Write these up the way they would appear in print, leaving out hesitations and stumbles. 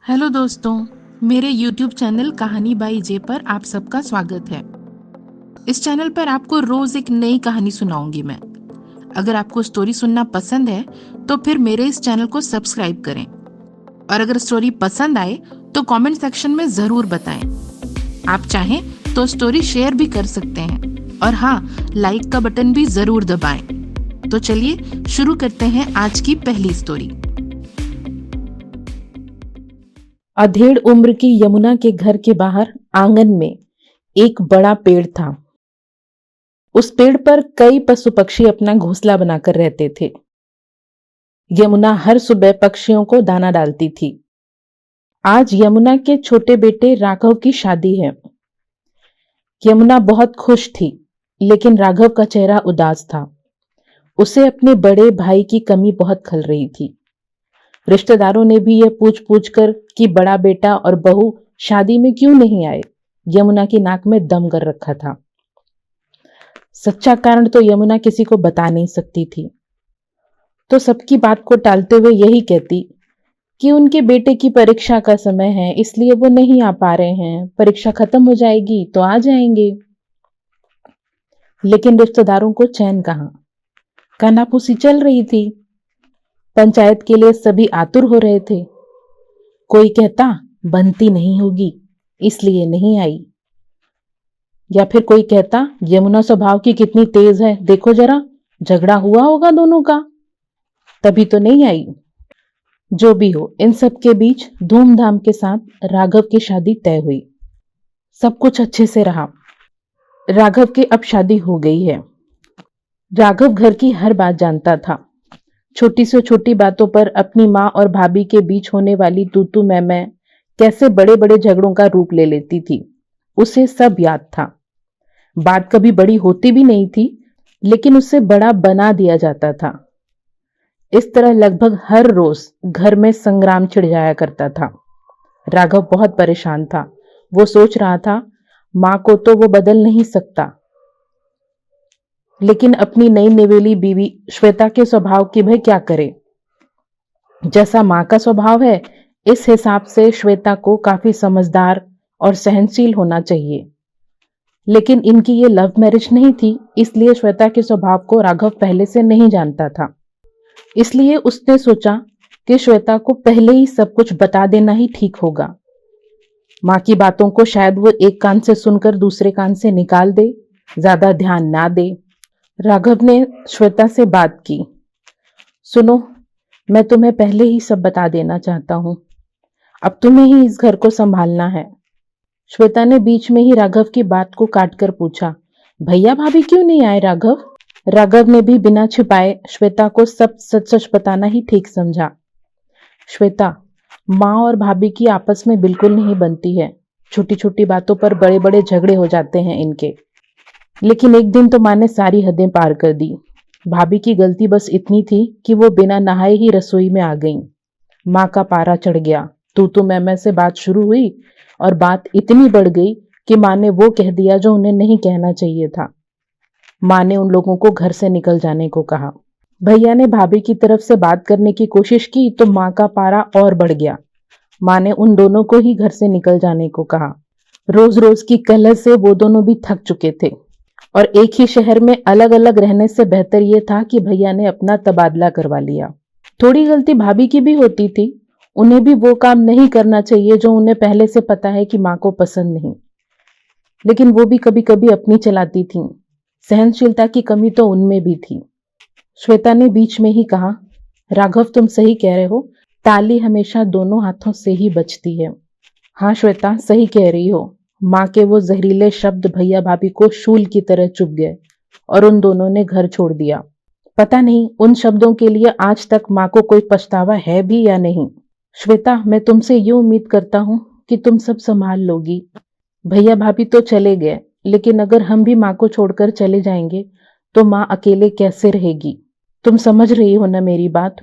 Hello दोस्तों, मेरे YouTube channel कहानी बाई जे पर आप सबका स्वागत है। इस चैनल पर आपको रोज एक नई कहानी सुनाऊंगी मैं। अगर आपको स्टोरी सुनना पसंद है तो फिर मेरे इस चैनल को सब्सक्राइब करें और अगर स्टोरी पसंद आए तो कमेंट सेक्शन में जरूर बताएं। आप चाहें तो स्टोरी शेयर भी कर सकते हैं और हाँ, लाइक का बटन भी जरूर दबाएं। तो चलिए शुरू करते हैं आज की पहली स्टोरी। अधेड़ उम्र की यमुना के घर के बाहर आंगन में एक बड़ा पेड़ था। उस पेड़ पर कई पशु पक्षी अपना घोंसला बनाकर रहते थे। यमुना हर सुबह पक्षियों को दाना डालती थी। आज यमुना के छोटे बेटे राघव की शादी है। यमुना बहुत खुश थी, लेकिन राघव का चेहरा उदास था। उसे अपने बड़े भाई की कमी बहुत खल रही थी। रिश्तेदारों ने भी यह पूछ पूछ कर कि बड़ा बेटा और बहू शादी में क्यों नहीं आए, यमुना की नाक में दम कर रखा था। सच्चा कारण तो यमुना किसी को बता नहीं सकती थी, तो सबकी बात को टालते हुए यही कहती कि उनके बेटे की परीक्षा का समय है, इसलिए वो नहीं आ पा रहे हैं। परीक्षा खत्म हो जाएगी तो आ जाएंगे। लेकिन रिश्तेदारों को चैन कहाँ। कानाफूसी चल रही थी। पंचायत के लिए सभी आतुर हो रहे थे। कोई कहता बनती नहीं होगी इसलिए नहीं आई, या फिर कोई कहता यमुना स्वभाव की कितनी तेज है, देखो जरा, झगड़ा हुआ होगा दोनों का, तभी तो नहीं आई। जो भी हो, इन सब के बीच धूमधाम के साथ राघव की शादी तय हुई। सब कुछ अच्छे से रहा। राघव की अब शादी हो गई है। राघव घर की हर बात जानता था। छोटी से छोटी बातों पर अपनी माँ और भाभी के बीच होने वाली तू तू मैं कैसे बड़े बड़े झगड़ों का रूप ले लेती थी, उसे सब याद था। बात कभी बड़ी होती भी नहीं थी, लेकिन उसे बड़ा बना दिया जाता था। इस तरह लगभग हर रोज घर में संग्राम छिड़ जाया करता था। राघव बहुत परेशान था। वो सोच रहा था, माँ को तो वो बदल नहीं सकता, लेकिन अपनी नई निवेली बीवी श्वेता के स्वभाव की वह क्या करे। जैसा माँ का स्वभाव है, इस हिसाब से श्वेता को काफी समझदार और सहनशील होना चाहिए। लेकिन इनकी ये लव मैरिज नहीं थी, इसलिए श्वेता के स्वभाव को राघव पहले से नहीं जानता था। इसलिए उसने सोचा कि श्वेता को पहले ही सब कुछ बता देना ही ठीक होगा। माँ की बातों को शायद वो एक कान से सुनकर दूसरे कान से निकाल दे, ज्यादा ध्यान ना दे। राघव ने श्वेता से बात की। सुनो, मैं तुम्हें पहले ही सब बता देना चाहता हूं। अब तुम्हें ही इस घर को संभालना है। श्वेता ने बीच में ही राघव की बात को काटकर पूछा, भैया भाभी क्यों नहीं आए राघव? राघव ने भी बिना छिपाए श्वेता को सब सच सच बताना ही ठीक समझा। श्वेता, माँ और भाभी की आपस में बिल्कुल नहीं बनती है। छोटी छोटी बातों पर बड़े बड़े झगड़े हो जाते हैं इनके। लेकिन एक दिन तो माँ ने सारी हदें पार कर दी। भाभी की गलती बस इतनी थी कि वो बिना नहाए ही रसोई में आ गईं। माँ का पारा चढ़ गया। तू मैं से बात शुरू हुई और बात इतनी बढ़ गई कि माँ ने वो कह दिया जो उन्हें नहीं कहना चाहिए था। माँ ने उन लोगों को घर से निकल जाने को कहा। भैया ने भाभी की तरफ से बात करने की कोशिश की तो माँ का पारा और बढ़ गया। माँ ने उन दोनों को ही घर से निकल जाने को कहा। रोज रोज की कलह से वो दोनों भी थक चुके थे और एक ही शहर में अलग अलग रहने से बेहतर ये था कि भैया ने अपना तबादला करवा लिया। थोड़ी गलती भाभी की भी होती थी। उन्हें भी वो काम नहीं करना चाहिए जो उन्हें पहले से पता है कि माँ को पसंद नहीं, लेकिन वो भी कभी कभी अपनी चलाती थीं। सहनशीलता की कमी तो उनमें भी थी। श्वेता ने बीच में ही कहा, राघव तुम सही कह रहे हो, ताली हमेशा दोनों हाथों से ही बजती है। हाँ श्वेता, सही कह रही हो। माँ के वो जहरीले शब्द भैया भाभी को शूल की तरह चुभ गए और उन दोनों ने घर छोड़ दिया। पता नहीं उन शब्दों के लिए आज तक माँ को कोई पछतावा है भी या नहीं। श्वेता, मैं तुमसे ये उम्मीद करता हूँ कि तुम सब संभाल लोगी। भैया भाभी तो चले गए, लेकिन अगर हम भी माँ को छोड़कर चले जाएंगे तो माँ अकेले कैसे रहेगी? तुम समझ रही हो ना मेरी बात?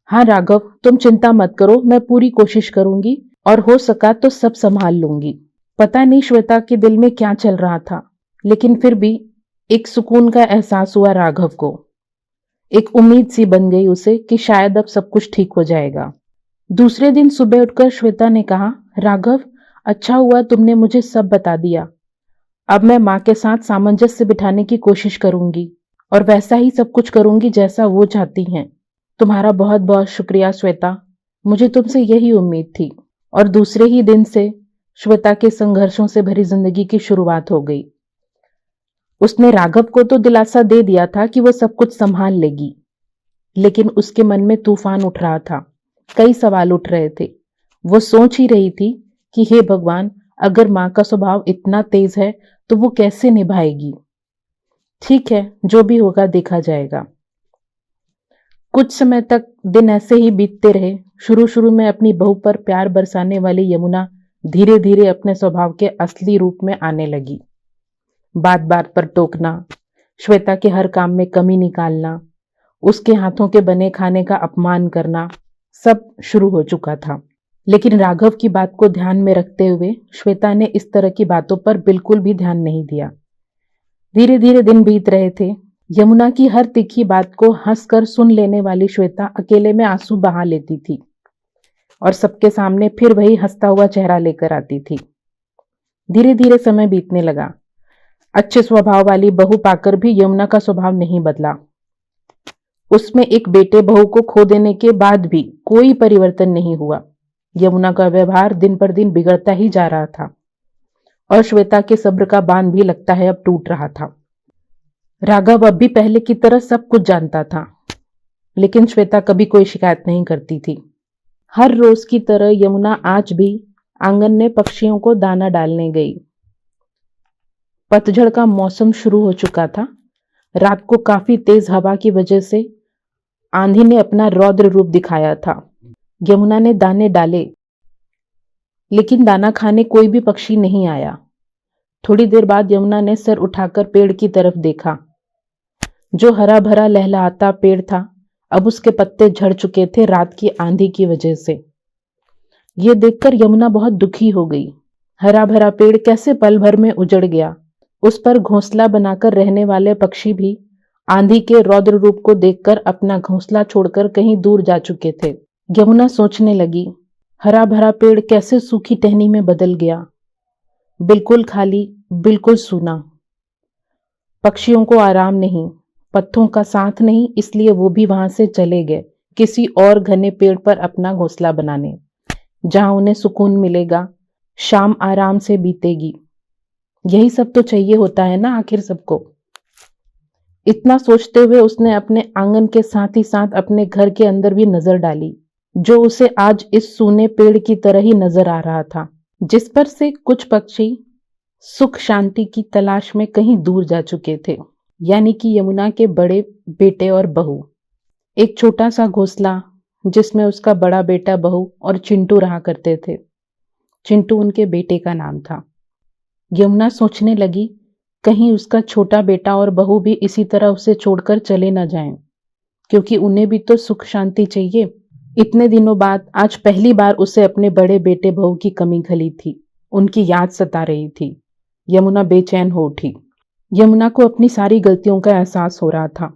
हाँ राघव, तुम चिंता मत करो, मैं पूरी कोशिश करूंगी और हो सका तो सब संभाल लूंगी। पता नहीं श्वेता के दिल में क्या चल रहा था, लेकिन फिर भी एक सुकून का एहसास हुआ राघव को। एक उम्मीद सी बन गई उसे कि शायद अब सब कुछ ठीक हो जाएगा। दूसरे दिन सुबह उठकर श्वेता ने कहा, राघव, अच्छा हुआ तुमने मुझे सब बता दिया। अब मैं माँ के साथ सामंजस्य बिठाने की कोशिश करूंगी और वैसा ही सब कुछ करूंगी जैसा वो चाहती हैं। तुम्हारा बहुत बहुत शुक्रिया श्वेता, मुझे तुमसे यही उम्मीद थी। और दूसरे ही दिन से श्वेता के संघर्षों से भरी जिंदगी की शुरुआत हो गई। उसने राघव को तो दिलासा दे दिया था कि वो सब कुछ संभाल लेगी, लेकिन उसके मन में तूफान उठ रहा था। कई सवाल उठ रहे थे। वो सोच ही रही थी कि हे भगवान, अगर माँ का स्वभाव इतना तेज है तो वो कैसे निभाएगी। ठीक है, जो भी होगा देखा जाएगा। कुछ समय तक दिन ऐसे ही बीतते रहे। शुरू शुरू में अपनी बहू पर प्यार बरसाने वाली यमुना धीरे धीरे अपने स्वभाव के असली रूप में आने लगी। बात बात पर टोकना, श्वेता के हर काम में कमी निकालना, उसके हाथों के बने खाने का अपमान करना, सब शुरू हो चुका था। लेकिन राघव की बात को ध्यान में रखते हुए श्वेता ने इस तरह की बातों पर बिल्कुल भी ध्यान नहीं दिया। धीरे धीरे दिन बीत रहे थे। यमुना की हर तीखी बात को हंसकर सुन लेने वाली श्वेता अकेले में आंसू बहा लेती थी और सबके सामने फिर वही हंसता हुआ चेहरा लेकर आती थी। धीरे धीरे समय बीतने लगा। अच्छे स्वभाव वाली बहू पाकर भी यमुना का स्वभाव नहीं बदला। उसमें एक बेटे बहू को खो देने के बाद भी कोई परिवर्तन नहीं हुआ। यमुना का व्यवहार दिन पर दिन बिगड़ता ही जा रहा था और श्वेता के सब्र का बांध भी लगता है अब टूट रहा था। राघव अब भी पहले की तरह सब कुछ जानता था, लेकिन श्वेता कभी कोई शिकायत नहीं करती थी। हर रोज की तरह यमुना आज भी आंगन में पक्षियों को दाना डालने गई। पतझड़ का मौसम शुरू हो चुका था। रात को काफी तेज हवा की वजह से आंधी ने अपना रौद्र रूप दिखाया था। यमुना ने दाने डाले, लेकिन दाना खाने कोई भी पक्षी नहीं आया। थोड़ी देर बाद यमुना ने सर उठाकर पेड़ की तरफ देखा। जो हरा भरा लहलहाता पेड़ था, अब उसके पत्ते झड़ चुके थे रात की आंधी की वजह से। ये देखकर यमुना बहुत दुखी हो गई। हरा भरा पेड़ कैसे पल भर में उजड़ गया। उस पर घोंसला बनाकर रहने वाले पक्षी भी आंधी के रौद्र रूप को देखकर अपना घोंसला छोड़कर कहीं दूर जा चुके थे। यमुना सोचने लगी, हरा भरा पेड़ कैसे सूखी टहनी में बदल गया। बिल्कुल खाली, बिल्कुल सूना। पक्षियों को आराम नहीं, पत्तों का साथ नहीं, इसलिए वो भी वहां से चले गए किसी और घने पेड़ पर अपना घोंसला बनाने, जहां उन्हें सुकून मिलेगा, शाम आराम से बीतेगी। यही सब तो चाहिए होता है ना आखिर सबको। इतना सोचते हुए उसने अपने आंगन के साथ ही साथ अपने घर के अंदर भी नजर डाली, जो उसे आज इस सूने पेड़ की तरह ही नजर आ रहा था, जिस पर से कुछ पक्षी सुख शांति की तलाश में कहीं दूर जा चुके थे। यानी कि यमुना के बड़े बेटे और बहू। एक छोटा सा घोंसला जिसमें उसका बड़ा बेटा बहू और चिंटू रहा करते थे। चिंटू उनके बेटे का नाम था। यमुना सोचने लगी, कहीं उसका छोटा बेटा और बहू भी इसी तरह उसे छोड़कर चले न जाएं, क्योंकि उन्हें भी तो सुख शांति चाहिए। इतने दिनों बाद आज पहली बार उसे अपने बड़े बेटे बहू की कमी खली थी। उनकी याद सता रही थी। यमुना बेचैन हो उठी। यमुना को अपनी सारी गलतियों का एहसास हो रहा था।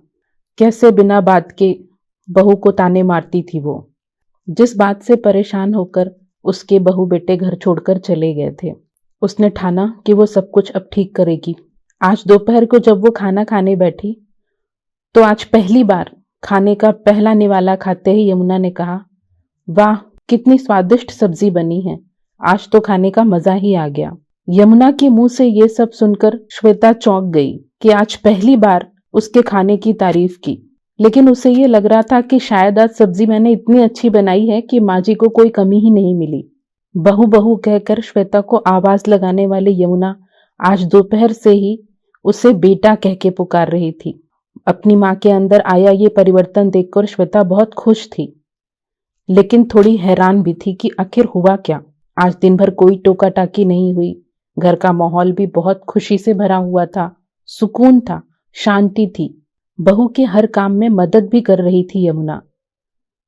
कैसे बिना बात के बहू को ताने मारती थी वो, जिस बात से परेशान होकर उसके बहू बेटे घर छोड़कर चले गए थे। उसने ठाना कि वो सब कुछ अब ठीक करेगी। आज दोपहर को जब वो खाना खाने बैठी, तो आज पहली बार खाने का पहला निवाला खाते ही यमुना ने कहा, वाह कितनी स्वादिष्ट सब्जी बनी है, आज तो खाने का मजा ही आ गया। यमुना के मुंह से ये सब सुनकर श्वेता चौंक गई कि आज पहली बार उसके खाने की तारीफ की, लेकिन उसे ये लग रहा था कि शायद आज सब्जी मैंने इतनी अच्छी बनाई है कि माँ जी को कोई कमी ही नहीं मिली। बहू बहू कहकर श्वेता को आवाज लगाने वाली यमुना आज दोपहर से ही उसे बेटा कह के पुकार रही थी। अपनी माँ के अंदर आया ये परिवर्तन देखकर श्वेता बहुत खुश थी, लेकिन थोड़ी हैरान भी थी कि आखिर हुआ क्या। आज दिन भर कोई टोका टाकी नहीं हुई। घर का माहौल भी बहुत खुशी से भरा हुआ था, सुकून था, शांति थी। बहू के हर काम में मदद भी कर रही थी यमुना,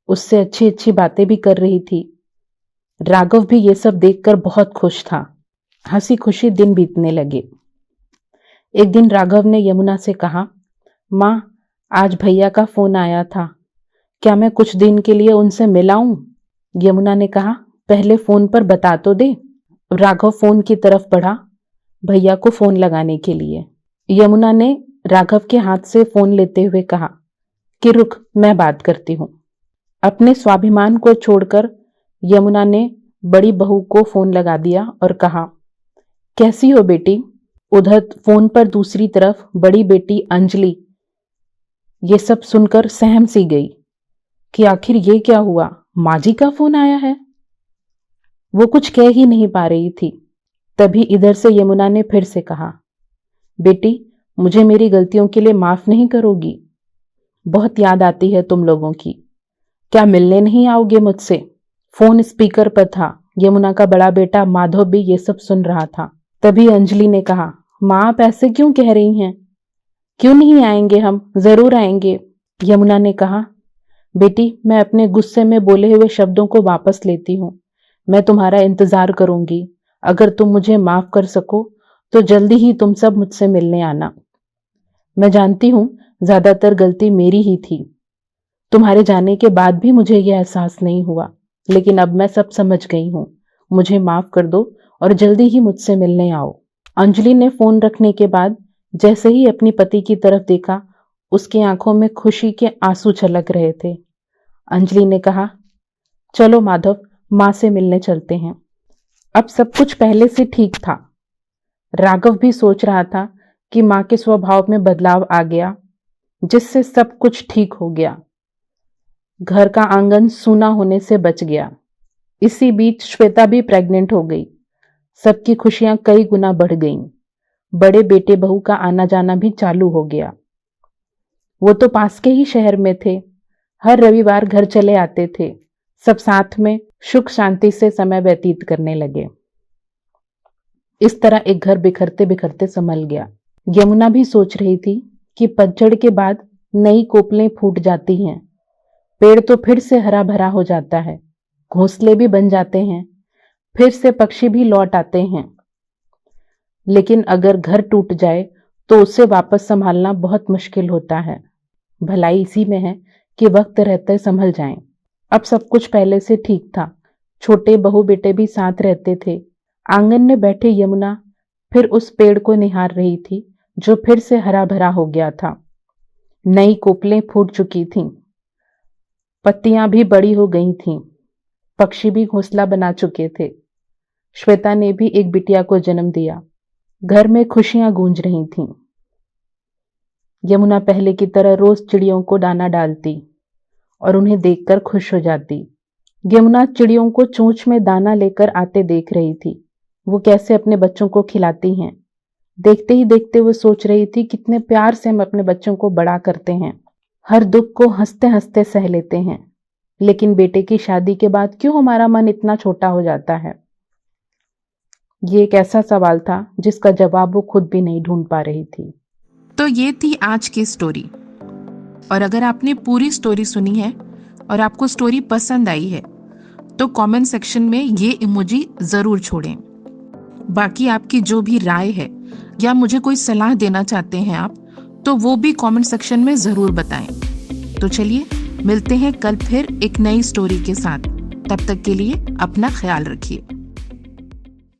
उससे अच्छी अच्छी बातें भी कर रही थी। राघव भी ये सब देखकर बहुत खुश था। हंसी खुशी दिन बीतने लगे। एक दिन राघव ने यमुना से कहा, माँ आज भैया का फोन आया था, क्या मैं कुछ दिन के लिए उनसे मिल आऊं? यमुना ने कहा, पहले फोन पर बता तो दे। राघव फोन की तरफ बढ़ा, भैया को फोन लगाने के लिए। यमुना ने राघव के हाथ से फोन लेते हुए कहा कि रुक, मैं बात करती हूँ। अपने स्वाभिमान को छोड़कर यमुना ने बड़ी बहू को फोन लगा दिया और कहा, कैसी हो बेटी? उधर फोन पर दूसरी तरफ बड़ी बेटी अंजलि ये सब सुनकर सहम सी गई कि आखिर ये क्या हुआ, माँ जी का फोन आया है। वो कुछ कह ही नहीं पा रही थी। तभी इधर से यमुना ने फिर से कहा, बेटी, मुझे मेरी गलतियों के लिए माफ नहीं करोगी? बहुत याद आती है तुम लोगों की। क्या मिलने नहीं आओगे मुझसे? फोन स्पीकर पर था। यमुना का बड़ा बेटा माधव भी ये सब सुन रहा था। तभी अंजलि ने कहा, माँ आप ऐसे क्यों कह रही हैं? क्यों नहीं आएंगे? हम जरूर आएंगे। यमुना ने कहा, बेटी, मैं अपने गुस्से में बोले हुए शब्दों को वापस लेती हूँ। मैं तुम्हारा इंतजार करूंगी। अगर तुम मुझे माफ कर सको तो जल्दी ही तुम सब मुझसे मिलने आना। मैं जानती हूं ज्यादातर गलती मेरी ही थी। तुम्हारे जाने के बाद भी मुझे यह एहसास नहीं हुआ, लेकिन अब मैं सब समझ गई हूं। मुझे माफ कर दो और जल्दी ही मुझसे मिलने आओ। अंजलि ने फोन रखने के बाद जैसे ही अपनी पति की तरफ देखा, उसकी आंखों में खुशी के आंसू छलक रहे थे। अंजलि ने कहा, चलो माधव, माँ से मिलने चलते हैं। अब सब कुछ पहले से ठीक था। राघव भी सोच रहा था कि माँ के स्वभाव में बदलाव आ गया, जिससे सब कुछ ठीक हो गया। घर का आंगन सूना होने से बच गया। इसी बीच श्वेता भी प्रेग्नेंट हो गई। सबकी खुशियां कई गुना बढ़ गईं। बड़े बेटे बहू का आना जाना भी चालू हो गया। वो तो पास के ही शहर में थे। हर रविवार घर चले आते थे। सब साथ में सुख शांति से समय व्यतीत करने लगे। इस तरह एक घर बिखरते बिखरते संभल गया। यमुना भी सोच रही थी कि पतझड़ के बाद नई कोपलें फूट जाती हैं। पेड़ तो फिर से हरा भरा हो जाता है, घोंसले भी बन जाते हैं, फिर से पक्षी भी लौट आते हैं। लेकिन अगर घर टूट जाए तो उसे वापस संभालना बहुत मुश्किल होता है। भलाई इसी में है कि वक्त रहते संभल जाएं। अब सब कुछ पहले से ठीक था। छोटे बहू बेटे भी साथ रहते थे। आंगन में बैठे यमुना फिर उस पेड़ को निहार रही थी जो फिर से हरा भरा हो गया था। नई कोपलें फूट चुकी थीं। पत्तियां भी बड़ी हो गई थीं। पक्षी भी घोंसला बना चुके थे। श्वेता ने भी एक बिटिया को जन्म दिया। घर में खुशियां गूंज रही थीं। यमुना पहले की तरह रोज चिड़ियों को दाना डालती और उन्हें देखकर खुश हो जाती। यमुना चिड़ियों को चोंच में दाना लेकर आते देख रही थी। वो कैसे अपने बच्चों को खिलाती हैं। देखते ही देखते वो सोच रही थी कितने प्यार से हम अपने बच्चों को बड़ा करते हैं। हर दुख को हंसते हंसते सह लेते हैं। लेकिन बेटे की शादी के बाद क्यों हमारा मन इतना छोटा हो जाता है? ये एक ऐसा सवाल था जिसका जवाब वो खुद भी नहीं ढूंढ पा रही थी। तो ये थी आज की स्टोरी। और अगर आपने पूरी स्टोरी सुनी है और आपको स्टोरी पसंद आई है तो कमेंट सेक्शन में ये इमोजी जरूर छोड़ें। बाकी आपकी जो भी राय है या मुझे कोई सलाह देना चाहते हैं आप, तो वो भी कमेंट सेक्शन में जरूर बताएं। तो चलिए मिलते हैं कल फिर एक नई स्टोरी के साथ। तब तक के लिए अपना ख्याल रखिए।